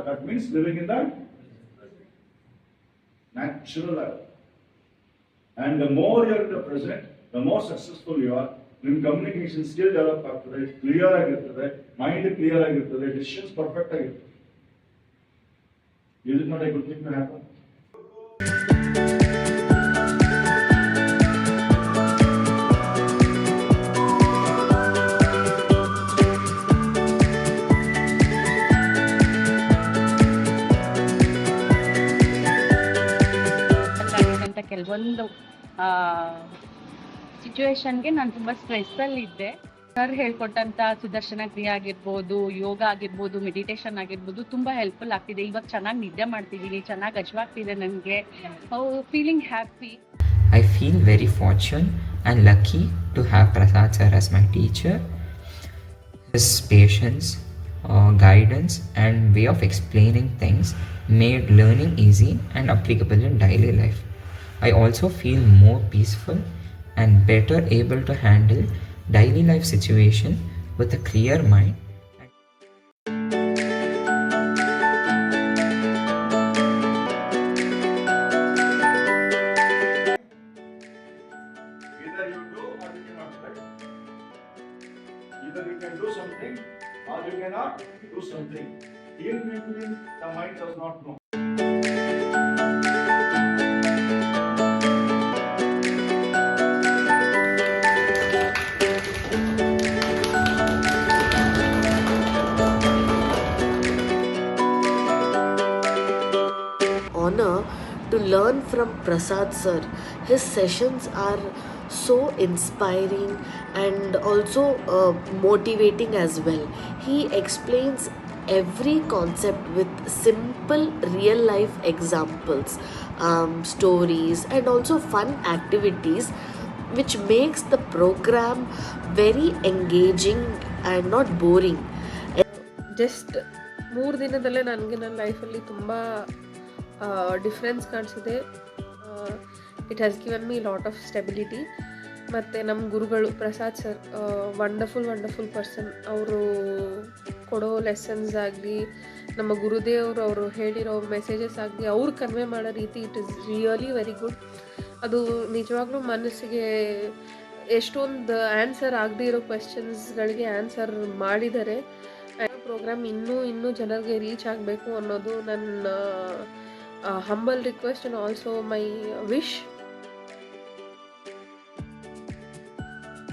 that means living in the natural life. And the more you are in the present, the more successful you are. ನಿಮ್ಮ communication skill develop ಆಗ್ತದೆ, clear ಆಗಿರ್ತದೆ, mind clear ಆಗಿರ್ತದೆ, decisions perfect ಆಗಿರ್ತದೆ. Is it not a good thing to happen? ಕೆಲವೊಂದು ಸಿಚುವೇಶನ್ಗೆ ನಾನು ತುಂಬ ಸ್ಟ್ರೆಸ್ಸಲ್ಲಿದ್ದೆ. Sir ಹೇಳ್ಕೊಟ್ಟಂಥ Sudarshan ಕ್ರಿಯೆ ಆಗಿರ್ಬೋದು, ಯೋಗ ಆಗಿರ್ಬೋದು, ಮೆಡಿಟೇಷನ್ ಆಗಿರ್ಬೋದು ತುಂಬ ಹೆಲ್ಪ್ಫುಲ್ ಆಗ್ತಿದೆ. ಇವಾಗ ಚೆನ್ನಾಗಿ ನಿದ್ದೆ ಮಾಡ್ತಿದ್ದೀನಿ, ಚೆನ್ನಾಗಿ ಅಜ್ವಾಗ್ತಿದೆ ನನಗೆ. Feeling happy. I feel very fortunate and lucky to have Prasad sir as my teacher. His patience, guidance and way of explaining things made learning easy and applicable in daily life. I also feel more peaceful and better able to handle daily life situation with a clear mind. Either you do or you cannot try. Either you can do something or you cannot do something. In between, the mind does not know. Honor to learn from Prasad sir. His sessions are so inspiring and also motivating as well. He explains every concept with simple real life examples, stories and also fun activities, which makes the program very engaging and not boring. Just 3 ದಿನದಲ್ಲೇ ನನಗೆ ನನ್ನ ಲೈಫಲ್ಲಿ ತುಂಬ difference ಕಾಣಿಸಿದೆ. It has given me lot of stability. ಮತ್ತು ನಮ್ಮ ಗುರುಗಳು Prasad sir wonderful person. ಅವರು ಕೊಡೋ ಲೆಸನ್ಸ್ ಆಗಲಿ, ನಮ್ಮ ಗುರುದೇವರು ಅವರು ಹೇಳಿರೋ ಮೆಸೇಜಸ್ ಆಗಲಿ, ಅವ್ರು ಕನ್ವೆ ಮಾಡೋ ರೀತಿ it is really very good. ಅದು ನಿಜವಾಗ್ಲೂ ಮನಸ್ಸಿಗೆ ಎಷ್ಟೊಂದು ಆನ್ಸರ್ ಆಗದೇ ಇರೋ ಕ್ವೆಶನ್ಸ್ಗಳಿಗೆ ಆನ್ಸರ್ ಮಾಡಿದ್ದಾರೆ. ಪ್ರೋಗ್ರಾಮ್ ಇನ್ನೂ ಜನರಿಗೆ ರೀಚ್ ಆಗಬೇಕು ಅನ್ನೋದು ನನ್ನ humble request and also my wish.